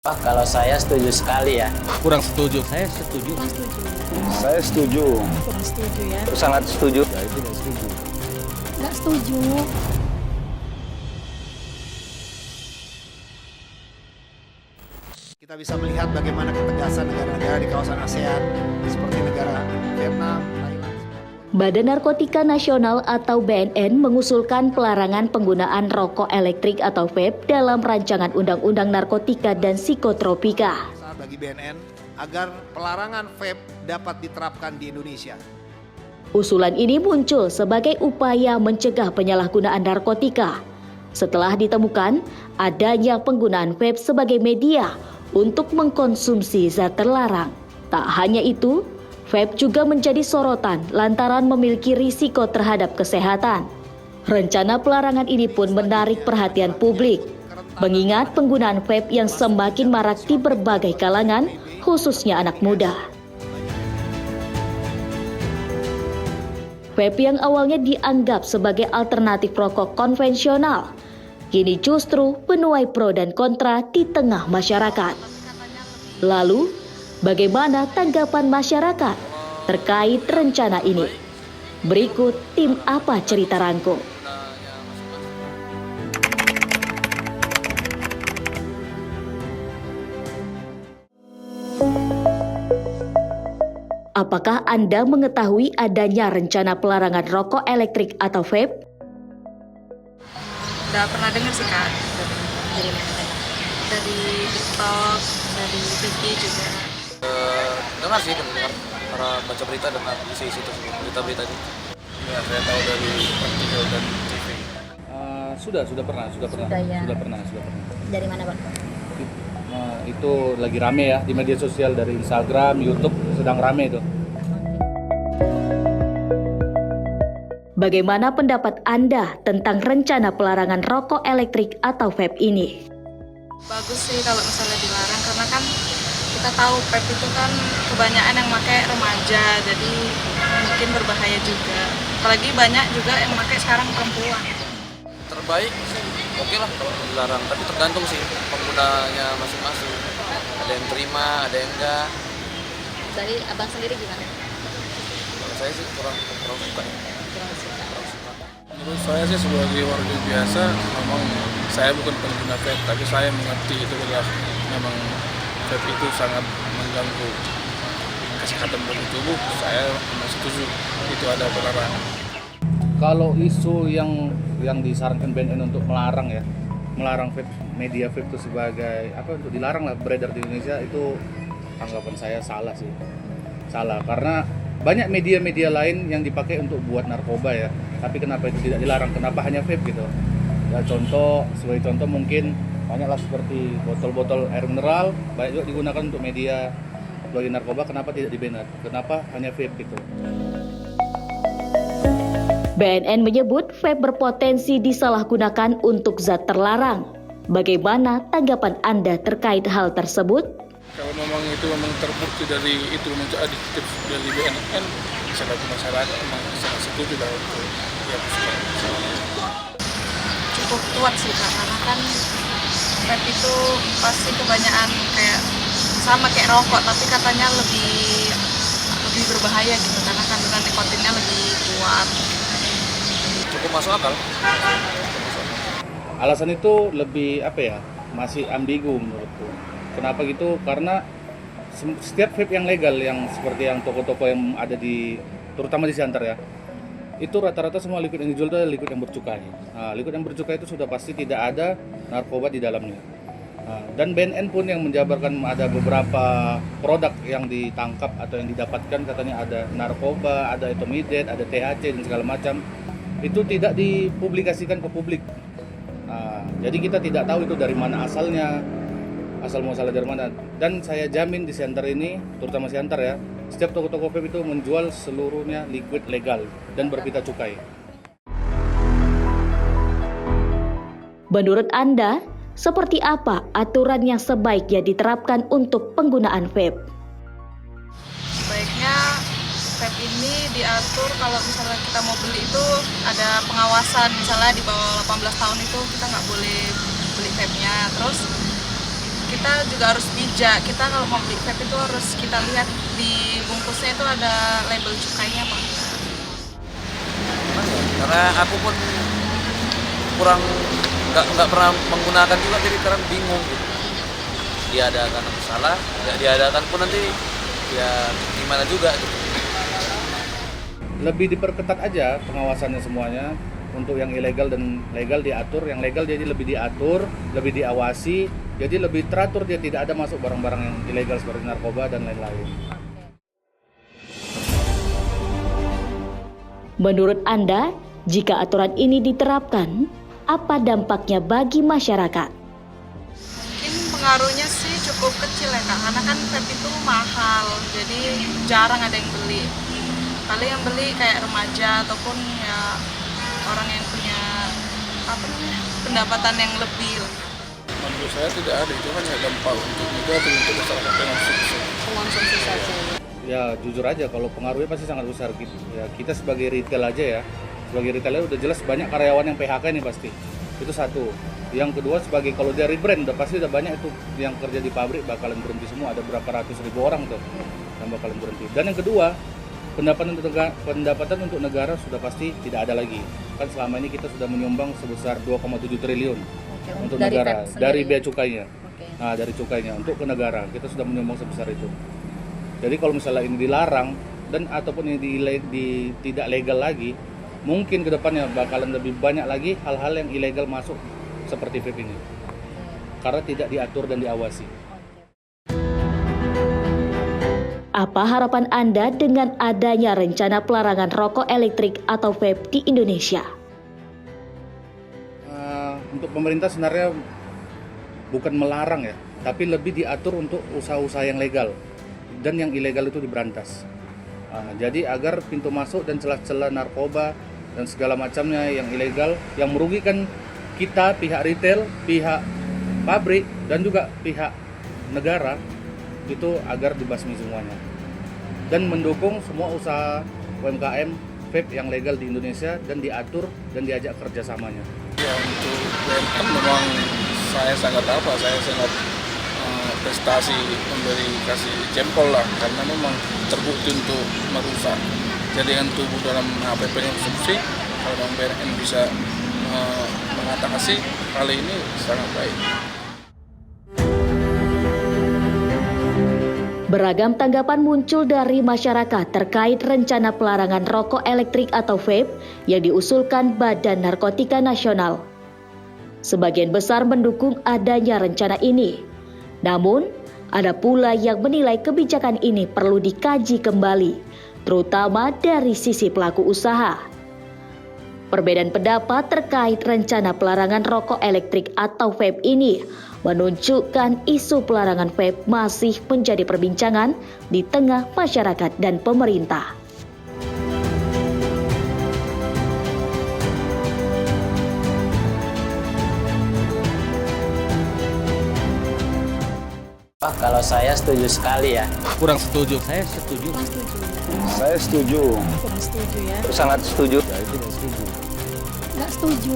Kalau saya setuju sekali ya. Kurang setuju. Saya setuju. Kurang setuju. Saya setuju. Kurang setuju ya. Sangat setuju. Saya tidak setuju. Nggak setuju. Kita bisa melihat bagaimana ketegasan negara-negara di kawasan ASEAN seperti negara Vietnam, Thailand, Singapura. Badan Narkotika Nasional atau BNN mengusulkan pelarangan penggunaan rokok elektrik atau vape dalam rancangan Undang-Undang Narkotika dan Psikotropika. Bagi BNN agar pelarangan vape dapat diterapkan di Indonesia. Usulan ini muncul sebagai upaya mencegah penyalahgunaan narkotika setelah ditemukan adanya penggunaan vape sebagai media untuk mengkonsumsi zat terlarang. Tak hanya itu, vape juga menjadi sorotan lantaran memiliki risiko terhadap kesehatan. Rencana pelarangan ini pun menarik perhatian publik, mengingat penggunaan vape yang semakin marak di berbagai kalangan, khususnya anak muda. Vape yang awalnya dianggap sebagai alternatif rokok konvensional, kini justru menuai pro dan kontra di tengah masyarakat. Lalu, bagaimana tanggapan masyarakat terkait rencana ini? Berikut tim Apa Cerita Rangkum. Apakah Anda mengetahui adanya rencana pelarangan rokok elektrik atau vape? Udah pernah dengar sih Kak, dari mana? Dari TikTok, dari TV juga. Dengar sih, dengar para baca berita dengar isi itu berita-berita itu. Ya, saya tahu dari artikel dan TV. Sudah pernah. Sudah pernah. Dari mana Pak? Itu lagi rame ya di media sosial, dari Instagram, YouTube sedang rame itu. Bagaimana pendapat Anda tentang rencana pelarangan rokok elektrik atau vape ini? Bagus sih kalau misalnya dilarang, karena kan kita tahu vape itu kan kebanyakan yang pakai remaja, jadi mungkin berbahaya juga. Apalagi banyak juga yang pakai sekarang perempuan. Terbaik sih, oke lah kalau dilarang, tapi tergantung sih penggunanya masing-masing. Ada yang terima, ada yang enggak. Dari abang sendiri gimana? Kalau saya sih kurang suka. Kurang suka. Menurut saya sih sebagai warga biasa, memang saya bukan pengguna vape, tapi saya mengerti itu adalah memang vape itu sangat mengganggu kesehatan bagi tubuh. Saya setuju itu ada pelarangan. Kalau isu yang disarankan BNN untuk melarang vape, media vape itu sebagai untuk dilarang lah beredar di Indonesia, itu anggapan saya salah sih. Salah karena banyak media-media lain yang dipakai untuk buat narkoba ya. Tapi kenapa itu tidak dilarang? Kenapa hanya vape gitu? Ya sebagai contoh mungkin banyaklah seperti botol-botol air mineral banyak juga digunakan untuk media sebagai narkoba. Kenapa tidak di-ban? Kenapa hanya vape gitu? BNN menyebut vape berpotensi disalahgunakan untuk zat terlarang. Bagaimana tanggapan Anda terkait hal tersebut? Kalau memang itu terbukti dari itu menjadi adiktif dari BNN, bisa bagi masyarakat memang sangat setuju lah untuk Cukup kuat sih Kak, karena kan vape itu pasti kebanyakan kayak sama kayak rokok, tapi katanya lebih berbahaya gitu, karena kandungan nikotinnya lebih kuat. cukup masuk akal. Alasan itu lebih masih ambigu menurutku. Kenapa gitu? Karena setiap vape yang legal, yang seperti yang toko-toko yang ada terutama di Siantar ya, itu rata-rata semua liquid yang dijual itu adalah liquid yang bercukai. Nah, liquid yang bercukai itu sudah pasti tidak ada narkoba di dalamnya. Nah, dan BNN pun yang menjabarkan ada beberapa produk yang ditangkap atau yang didapatkan, katanya ada narkoba, ada etomidate, ada THC dan segala macam. Itu tidak dipublikasikan ke publik. Nah, jadi kita tidak tahu itu dari mana asalnya, asal muasalnya dari mana. Dan saya jamin di Siantar ini, terutama Siantar ya, setiap toko-toko vape itu menjual seluruhnya liquid legal dan berpita cukai. Menurut Anda, seperti apa aturan yang sebaiknya diterapkan untuk penggunaan vape? Sebaiknya vape ini diatur kalau misalnya kita mau beli itu ada pengawasan, misalnya di bawah 18 tahun itu kita nggak boleh beli vape-nya. Terus kita juga harus bijak. Kita kalau mau beli vape itu harus kita lihat di bungkusnya itu ada label cukainya apa enggak. Karena aku pun kurang nggak pernah menggunakan juga, jadi kadang bingung gitu. Diadakan atau salah, nggak diadakan pun nanti ya gimana juga gitu. Lebih diperketat aja pengawasannya semuanya. Untuk yang ilegal dan legal diatur, yang legal jadi lebih diatur, lebih diawasi, jadi lebih teratur, dia tidak ada masuk barang-barang yang ilegal seperti narkoba dan lain-lain. Menurut Anda, jika aturan ini diterapkan, apa dampaknya bagi masyarakat? Mungkin pengaruhnya sih cukup kecil ya Kak, karena kan vape itu mahal, jadi jarang ada yang beli. Paling yang beli kayak remaja ataupun ya orang yang punya pendapatan yang lebih. Menurut saya tidak ada, itu hanya dampak untuk negatif untuk masyarakat yang Konsumsi saja. Ya jujur aja, kalau pengaruhnya pasti sangat besar. Kita sebagai retail aja ya, sebagai retailer udah jelas banyak karyawan yang PHK nih pasti. Itu satu. Yang kedua, sebagai kalau dari brand udah pasti udah banyak itu yang kerja di pabrik bakalan berhenti semua. Ada berapa ratus ribu orang tuh yang bakalan berhenti. Dan yang kedua, pendapatan untuk negara sudah pasti tidak ada lagi. Kan selama ini kita sudah menyumbang sebesar 2,7 triliun untuk dari negara vape dari sendiri. bea cukainya. Oke. Nah, dari cukainya untuk ke negara kita sudah menyumbang sebesar itu. Jadi kalau misalnya ini dilarang dan ataupun ini tidak legal lagi, mungkin kedepannya bakalan lebih banyak lagi hal-hal yang ilegal masuk seperti vape ini. Karena tidak diatur dan diawasi. Apa harapan Anda dengan adanya rencana pelarangan rokok elektrik atau vape di Indonesia? Untuk pemerintah sebenarnya bukan melarang ya, tapi lebih diatur untuk usaha-usaha yang legal dan yang ilegal itu diberantas. Jadi agar pintu masuk dan celah-celah narkoba dan segala macamnya yang ilegal yang merugikan kita, pihak retail, pihak pabrik dan juga pihak negara itu agar dibasmi semuanya. Dan mendukung semua usaha UMKM vape yang legal di Indonesia dan diatur dan diajak kerjasamanya. Ya, untuk UMKM memang saya sangat prestasi kasih jempol lah, karena memang terbukti untuk merusak jaringan tubuh dalam HPP yang konsumsi. Kalau BNN bisa mengatasi hal ini sangat baik. Beragam tanggapan muncul dari masyarakat terkait rencana pelarangan rokok elektrik atau vape yang diusulkan Badan Narkotika Nasional. Sebagian besar mendukung adanya rencana ini. Namun, ada pula yang menilai kebijakan ini perlu dikaji kembali, terutama dari sisi pelaku usaha. Perbedaan pendapat terkait rencana pelarangan rokok elektrik atau vape ini menunjukkan isu pelarangan vape masih menjadi perbincangan di tengah masyarakat dan pemerintah. Kalau saya setuju sekali ya. Kurang setuju. Saya setuju. Saya setuju. Kurang setuju ya. Sangat setuju. Nggak setuju.